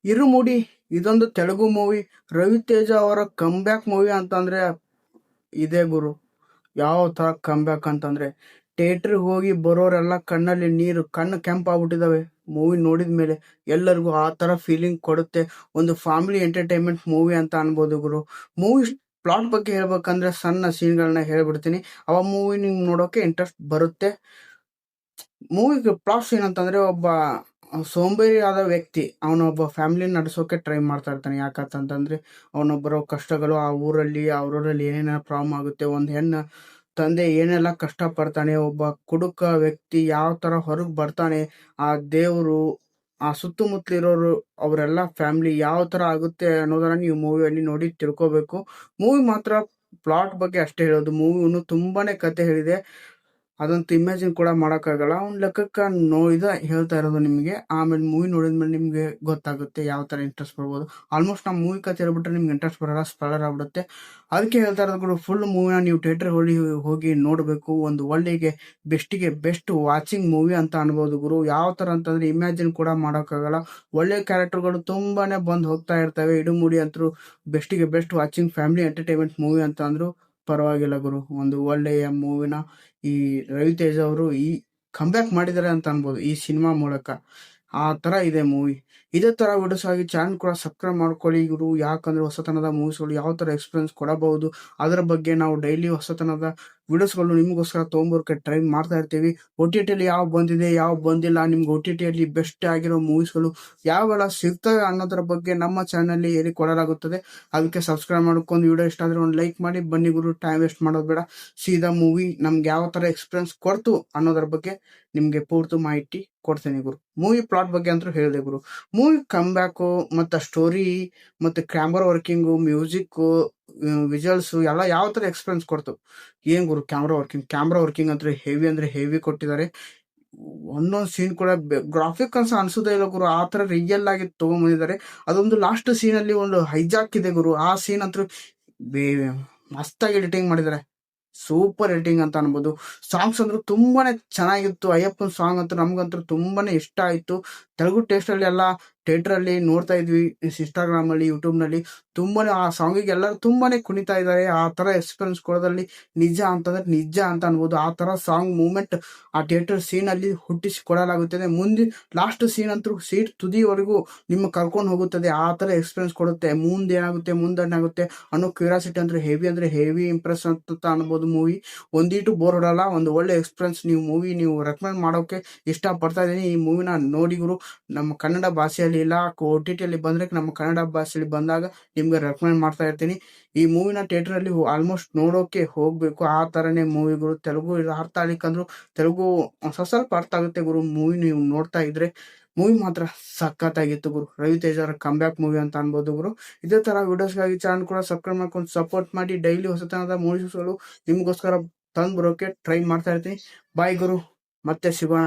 ಇರುಮುಡಿ ಇದೊಂದು ತೆಲುಗು ಮೂವಿ. ರವಿತೇಜ ಅವರ comeback movie ಅಂತಂದ್ರೆ ಇದೇ ಗುರು. ಯಾವ ತರ ಕಮ್ಬ್ಯಾಕ್ ಅಂತಂದ್ರೆ ಥಿಯೇಟ್ರಿಗೆ ಹೋಗಿ ಬರೋರೆಲ್ಲ ಕಣ್ಣಲ್ಲಿ ನೀರು, ಕಣ್ಣು ಕೆಂಪಾಗ್ಬಿಟ್ಟಿದಾವೆ ಮೂವಿ ನೋಡಿದ ಮೇಲೆ. ಎಲ್ಲರಿಗೂ ಆ ತರ ಫೀಲಿಂಗ್ ಕೊಡುತ್ತೆ. ಒಂದು ಫ್ಯಾಮಿಲಿ ಎಂಟರ್ಟೈನ್ಮೆಂಟ್ ಮೂವಿ ಅಂತ ಅನ್ಬೋದು ಗುರು. ಮೂವಿ ಪ್ಲಾಟ್ ಬಗ್ಗೆ ಹೇಳ್ಬೇಕಂದ್ರೆ ಸಣ್ಣ ಸೀನ್ಗಳನ್ನ ಹೇಳ್ಬಿಡ್ತೀನಿ. ಅವ ಮೂವಿ ನಿಮ್ಗೆ ನೋಡೋಕೆ ಇಂಟ್ರೆಸ್ಟ್ ಬರುತ್ತೆ. ಮೂವಿಗೆ ಪ್ಲಾಟ್ಸ್ ಏನಂತಂದ್ರೆ, ಒಬ್ಬ ಸೋಂಬೇರಿ ಆದ ವ್ಯಕ್ತಿ ಅವನೊಬ್ಬ ಫ್ಯಾಮಿಲಿ ನಡೆಸೋಕೆ ಟ್ರೈ ಮಾಡ್ತಾ ಇರ್ತಾನೆ. ಯಾಕಂತಂದ್ರೆ ಅವನೊಬ್ಬರ ಕಷ್ಟಗಳು, ಆ ಊರಲ್ಲಿ ಅವ್ರೂರಲ್ಲಿ ಏನೇನ ಪ್ರಾಬ್ಲಮ್ ಆಗುತ್ತೆ, ಒಂದು ಹೆಣ್ಣು ತಂದೆ ಏನೆಲ್ಲ ಕಷ್ಟ ಪಡ್ತಾನೆ, ಒಬ್ಬ ಕುಡುಕ ವ್ಯಕ್ತಿ ಯಾವ ತರ ಹೊರಗೆ ಬರ್ತಾನೆ, ಆ ದೇವರು, ಆ ಸುತ್ತಮುತ್ತಲಿರೋರು, ಅವರೆಲ್ಲ ಫ್ಯಾಮಿಲಿ ಯಾವ ತರ ಆಗುತ್ತೆ ಅನ್ನೋದನ್ನ ನೀವು ಮೂವಿಯಲ್ಲಿ ನೋಡಿ ತಿಳ್ಕೊಬೇಕು. ಮೂವಿ ಮಾತ್ರ ಪ್ಲಾಟ್ ಬಗ್ಗೆ ಅಷ್ಟೇ ಹೇಳೋದು. ಮೂವಿ ತುಂಬಾನೇ ಕತೆ ಹೇಳಿದೆ, ಅದಂತೂ ಇಮ್ಯಾಜಿನ್ ಕೂಡ ಮಾಡೋಕ್ಕಾಗಲ್ಲ. ಒಂದು ಲೆಕ್ಕಕ್ಕೆ ಹೇಳ್ತಾ ಇರೋದು ನಿಮಗೆ. ಆಮೇಲೆ ಮೂವಿ ನೋಡಿದ್ಮೇಲೆ ನಿಮಗೆ ಗೊತ್ತಾಗುತ್ತೆ ಯಾವ ಥರ ಇಂಟ್ರೆಸ್ಟ್ ಬರ್ಬೋದು. ಆಲ್ಮೋಸ್ಟ್ ನಾವು ಮೂವಿ ಕತೆ ಹೇಳ್ಬಿಟ್ರೆ ನಿಮ್ಗೆ ಇಂಟ್ರೆಸ್ಟ್ ಬರೋಲ್ಲ, ಸ್ಪಾಯ್ಲರ್ ಆಗ್ಬಿಡುತ್ತೆ. ಅದಕ್ಕೆ ಹೇಳ್ತಾ ಇರೋದು, ಫುಲ್ ಮೂವಿನ ನೀವು ಥಿಯೇಟರ್ ಹೋಗಿ ನೋಡಬೇಕು. ಒಂದು ಒಳ್ಳೆಗೆ ಬೆಸ್ಟ್ ವಾಚಿಂಗ್ ಮೂವಿ ಅಂತ ಅನ್ಬೋದು ಗುರು. ಯಾವ ಥರ ಅಂತಂದ್ರೆ ಇಮ್ಯಾಜಿನ್ ಕೂಡ ಮಾಡೋಕ್ಕಾಗಲ್ಲ. ಒಳ್ಳೆ ಕ್ಯಾರೆಕ್ಟರ್ಗಳು ತುಂಬಾನೇ ಬಂದು ಹೋಗ್ತಾ ಇರ್ತವೆ. ಇಡುಮುಡಿ ಅಂತೂ best watching family entertainment movie ಅಂತ ಅಂದ್ರು ಪರವಾಗಿಲ್ಲ ಗುರು. ಒಂದು ಒಳ್ಳೆಯ ಮೂವಿನ ಈ ರವಿತೇಜ ಅವರು ಕಂಬ್ಯಾಕ್ ಮಾಡಿದ್ದಾರೆ ಅಂತ ಅನ್ಬೋದು ಈ ಸಿನಿಮಾ ಮೂಲಕ. ಆ ತರ ಇದೆ ಮೂವಿ. ಇದೇ ತರ ವಿಡಿಯೋಸ್ ಆಗಿ ಚಾನಲ್ ಕೂಡ ಸಬ್ಸ್ಕ್ರೈಬ್ ಮಾಡ್ಕೊಳ್ಳಿ ಗುರು. ಯಾಕಂದ್ರೆ ಹೊಸತನದ ಮೂವೀಸ್ಗಳು ಯಾವ ತರ ಎಕ್ಸ್ಪೀರಿಯನ್ಸ್ ಕೊಡಬಹುದು ಅದರ ಬಗ್ಗೆ ನಾವು ಡೈಲಿ ಹೊಸತನದ ವಿಡಿಯೋಸ್ಗಳು ನಿಮಗೋಸ್ಕರ ತೊಗೊಂಬರೋಕೆ ಟ್ರೈ ಮಾಡ್ತಾ ಇರ್ತೀವಿ. OTT ಯಾವ ಬಂದಿದೆ, ಯಾವ ಬಂದಿಲ್ಲ, ನಿಮ್ಗೆ OTT ಬೆಸ್ಟ್ ಆಗಿರೋ ಮೂವೀಸ್ಗಳು ಯಾವೆಲ್ಲ ಸಿಗ್ತವೆ ಅನ್ನೋದ್ರ ಬಗ್ಗೆ ನಮ್ಮ ಚಾನಲ್ ಹೇಳಿಕೊಡಲಾಗುತ್ತದೆ. ಅದಕ್ಕೆ ಸಬ್ಸ್ಕ್ರೈಬ್ ಮಾಡ್ಕೊಂಡು ವಿಡಿಯೋ ಇಷ್ಟ ಆದ್ರೆ ಒಂದು ಲೈಕ್ ಮಾಡಿ. ಬನ್ನಿ ಗುರು, ಟೈಮ್ ವೇಸ್ಟ್ ಮಾಡೋದು ಬೇಡ. ಸೀದಾ ಮೂವಿ ನಮ್ಗೆ ಯಾವ ತರ ಎಕ್ಸ್ಪೀರಿಯನ್ಸ್ ಕೊಡ್ತು ಅನ್ನೋದ್ರ ಬಗ್ಗೆ ನಿಮ್ಗೆ ಪೂರ್ತಿ ಮಾಹಿತಿ ಕೊಡ್ತೇನೆ ಗುರು. ಮೂವಿ ಪ್ಲಾಟ್ ಬಗ್ಗೆ ಅಂತೂ ಹೇಳಿದೆ ಗುರು. ಮೂವಿ ಕಮ್ ಬ್ಯಾಕು ಮತ್ತು ಸ್ಟೋರಿ ಮತ್ತು ಕ್ಯಾಮ್ರಾ ವರ್ಕಿಂಗು, ಮ್ಯೂಸಿಕ್ಕು, ವಿಜುವಲ್ಸು ಎಲ್ಲ ಯಾವ ಥರ ಎಕ್ಸ್ಪೀರಿಯನ್ಸ್ ಕೊಡ್ತು. ಏನ್ ಗುರು ಕ್ಯಾಮ್ರಾ ವರ್ಕಿಂಗ್ ಅಂದ್ರೆ ಹೆವಿ ಕೊಟ್ಟಿದ್ದಾರೆ. ಒಂದೊಂದು ಸೀನ್ ಕೂಡ ಗ್ರಾಫಿಕ್ ಅನ್ಸೋದೇ ಇಲ್ಲ ಗುರು. ಆ ಥರ ರಿಯಲ್ ಆಗಿ ತೊಗೊಂಬಂದಿದ್ದಾರೆ. ಅದೊಂದು ಲಾಸ್ಟ್ ಸೀನಲ್ಲಿ ಒಂದು ಹೈಜಾಕ್ ಇದೆ ಗುರು. ಆ ಸೀನ್ ಅಂತೂ ಮಸ್ತಾಗಿ ಎಡಿಟಿಂಗ್ ಮಾಡಿದ್ದಾರೆ. ಸೂಪರ್ ಎಡಿಟಿಂಗ್ ಅಂತ ಅನ್ಬೋದು. ಸಾಂಗ್ಸ್ ಅಂದ್ರೂ ತುಂಬಾನೇ ಚೆನ್ನಾಗಿತ್ತು. ಅಯ್ಯಪ್ಪನ ಸಾಂಗ್ ಅಂತೂ ನಮ್ಗಂತೂ ತುಂಬಾನೇ ಇಷ್ಟ ಆಯ್ತು. ತೆಲುಗು ಟೇಸ್ಟ್ ಅಲ್ಲಿ ಎಲ್ಲ ಥಿಯೇಟರ್ ಅಲ್ಲಿ ನೋಡ್ತಾ ಇದ್ವಿ, ಇನ್ಸ್ಟಾಗ್ರಾಮ್ ಅಲ್ಲಿ, ಯೂಟ್ಯೂಬ್ ನಲ್ಲಿ ತುಂಬಾನೇ ಆ ಸಾಂಗಿಗೆ ಎಲ್ಲರೂ ತುಂಬಾನೇ ಕುಣಿತಾ ಇದ್ದಾರೆ. ಆ ತರ ಎಕ್ಸ್ಪೀರಿಯನ್ಸ್ ಕೊಡೋದ್ರಲ್ಲಿ ನಿಜ ಅಂತ ಅನ್ಬೋದು. ಆ ತರ ಸಾಂಗ್ ಮೂವ್ಮೆಂಟ್ ಆ ಥಿಯೇಟರ್ ಸೀನ್ ಅಲ್ಲಿ ಹುಟ್ಟಿಸಿ ಕೊಡಲಾಗುತ್ತದೆ. ಮುಂದೆ ಲಾಸ್ಟ್ ಸೀನ್ ಅಂತೂ ಸೀಟ್ ತುದಿವರೆಗೂ ನಿಮ್ಮ ಕರ್ಕೊಂಡು ಹೋಗುತ್ತದೆ. ಆ ತರ ಎಕ್ಸ್ಪೀರಿಯನ್ಸ್ ಕೊಡುತ್ತೆ. ಮುಂದೇನಾಗುತ್ತೆ ಅನ್ನೋ ಕ್ಯೂರಿಯಾಸಿಟಿ ಅಂದ್ರೆ ಹೆವಿ ಇಂಪ್ರೆಸ್ ಅಂತ ಅನ್ಬೋದು. ಮೂವಿ ಒಂದೀಟು ಬೋರ್ ಹೊಡಲ್ಲ. ಒಂದು ಒಳ್ಳೆ ಎಕ್ಸ್ಪೀರಿಯನ್ಸ್ ನೀವು ರೆಕಮೆಂಡ್ ಮಾಡೋಕೆ ಇಷ್ಟ ಪಡ್ತಾ ಇದ್ದೀನಿ. ಈ ಮೂವಿನ ನೋಡಿ ಗುರು. ನಮ್ಮ ಕನ್ನಡ ಭಾಷೆಯಲ್ಲಿ ಇಲ್ಲ, OTT ಬಂದ್ರೆ ನಮ್ಮ ಕನ್ನಡ ಭಾಷೆಯಲ್ಲಿ ಬಂದಾಗ ನಿಮ್ಗೆ ರೆಕಮೆಂಡ್ ಮಾಡ್ತಾ ಇರ್ತೀನಿ. ಈ ಮೂವಿನ ಥಿಯೇಟರ್ ಅಲ್ಲಿ ಆಲ್ಮೋಸ್ಟ್ ನೋಡೋಕೆ ಹೋಗ್ಬೇಕು. ಆ ತರನೇ ಮೂವಿಗಳು. ತೆಲುಗು ಅರ್ಥ ಆಗ್ಲಿಕ್ಕಂದ್ರು ತೆಲುಗು ಸ್ವಲ್ಪ ಅರ್ಥ ಆಗುತ್ತೆ ಗುರು. ಮೂವಿ ನೀವು ನೋಡ್ತಾ ಇದ್ರೆ ಮೂವಿ ಮಾತ್ರ ಸಖತ್ತಾಗಿತ್ತು ಗುರು. ರವಿತೇಜ ಅವರ ಕಂಬ್ಯಾಕ್ ಮೂವಿ ಅಂತ ಅನ್ಬೋದು ಗುರು. ಇದೇ ತರ ವಿಡಿಯೋಸ್ಗಾಗಿ ಚಾನಲ್ ಕೂಡ ಸಬ್ಸ್ಕ್ರೈಬ್ ಮಾಡ್ಕೊಂಡು ಸಪೋರ್ಟ್ ಮಾಡಿ. ಡೈಲಿ ಹೊಸತನದ ಮೂವೀಸ್ಗಳು ನಿಮ್ಗೋಸ್ಕರ ತಂದು ಬರೋಕೆ ಟ್ರೈ ಮಾಡ್ತಾ ಇರ್ತೀನಿ. ಬಾಯ್ ಗುರು, ಮತ್ತೆ ಸಿಗೋಣ.